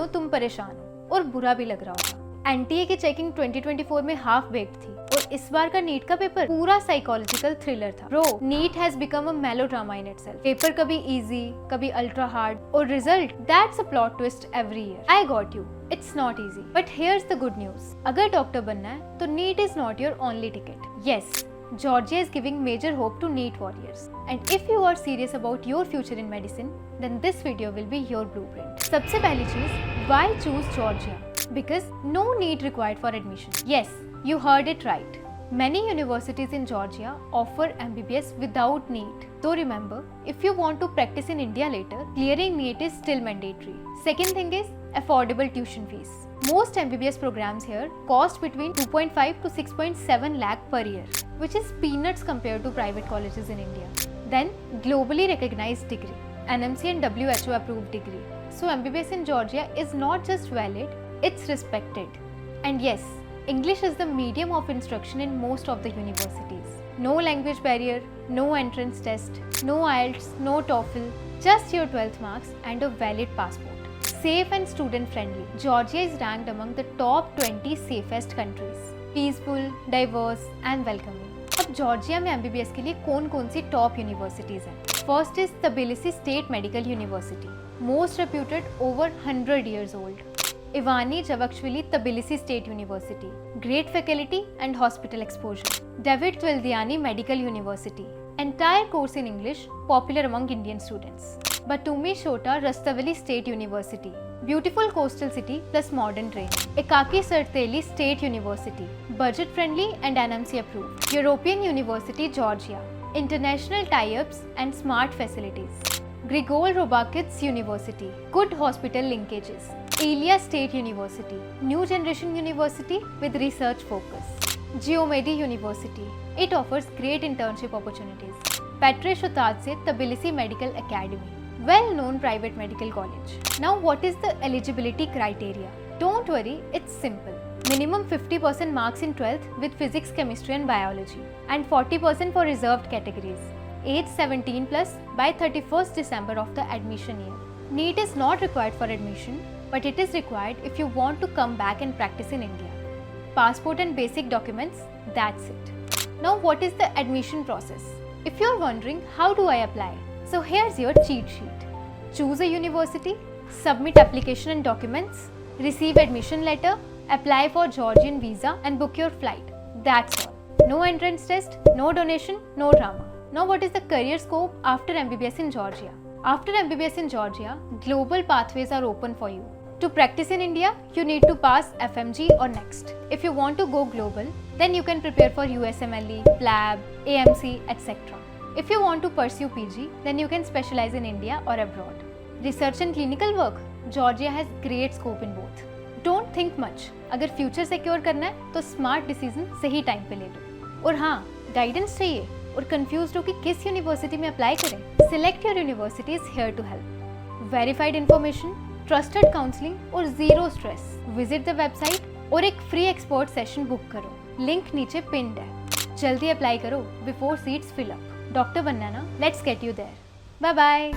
मानो तुम परेशान हो और बुरा भी लग रहा होगा। एनटीए की चेकिंग 2024 में हाफ बेक्ड थी और इस बार का नीट का पेपर पूरा साइकोलॉजिकल थ्रिलर था। Bro, NEET has become a melodrama in itself. Paper कभी इजी, कभी अल्ट्रा हार्ड और result that's a plot twist every year. I got you, it's not easy, but here's the good news. अगर doctor बनना है तो NEET is not your only ticket. Yes, Georgia is giving major hope to NEET warriors. And if you are serious about your future in medicine, then this video will be your blueprint. सबसे पहली चीज, why choose Georgia? Because no NEET required for admission. Yes, you heard it right. Many universities in Georgia offer MBBS without NEET. So remember, if you want to practice in India later, clearing NEET is still mandatory. Second thing is affordable tuition fees. Most MBBS programs here cost between 2.5 to 6.7 lakh per year, which is peanuts compared to private colleges in India. Then globally recognized degree, NMC and WHO approved degree. So MBBS in Georgia is not just valid, it's respected. And yes, English is the medium of instruction in most of the universities. No language barrier, no entrance test, no IELTS, no TOEFL, just your 12th marks and a valid passport. Safe and student friendly. Georgia is ranked among the top 20 safest countries. Peaceful, diverse and welcoming. अब Georgia में MBBS के लिए कौन कौन सी top universities हैं? First is Tbilisi State Medical University, most reputed, over 100 years old. Ivani Javakshvili Tbilisi State University, great faculty and hospital exposure. David Twildiani Medical University, entire course in English, popular among Indian students. Batumi Shota Rastaveli State University, beautiful coastal city plus modern training. Ekaki Sarteli State University, budget friendly and NMC approved. European University Georgia, international tie-ups and smart facilities. Grigol Robakids University, good hospital linkages. Elia State University, new generation university with research focus. Geomedi University, it offers great internship opportunities. Petre Shotadze Tbilisi Medical Academy, well-known private medical college. Now what is the eligibility criteria? Don't worry, it's simple. Minimum 50% marks in 12th with physics, chemistry and biology, and 40% for reserved categories. Age 17 plus by 31st December of the admission year. NEET is not required for admission, but it is required if you want to come back and practice in India. Passport and basic documents, that's it. Now what is the admission process? If you are wondering how do I apply, so here's your cheat sheet. Choose a university, submit application and documents, receive admission letter, apply for Georgian visa and book your flight. That's all. No entrance test, no donation, no drama. Now what is the career scope after MBBS in Georgia? After MBBS in Georgia, global pathways are open for you. To practice in India, you need to pass FMG or NEXT. If you want to go global, then you can prepare for USMLE, PLAB, AMC, etc. If you want to pursue PG, then you can specialize in India or abroad. Research and clinical work, Georgia has great scope in both. Don't think much. अगर future secure करना है तो smart decision सही time पे ले लो। और हाँ, guidance चाहिए और कंफ्यूज्ड हो कि किस यूनिवर्सिटी में अप्लाई करें? Select Your University is here to help. Verified information, trusted counselling और zero stress. Visit the website और एक फ्री एक्सपर्ट सेशन बुक करो. लिंक नीचे पिन्ड है. जल्दी अप्लाई करो before seats fill up. Doctor बनना ना, let's get you there. Bye bye.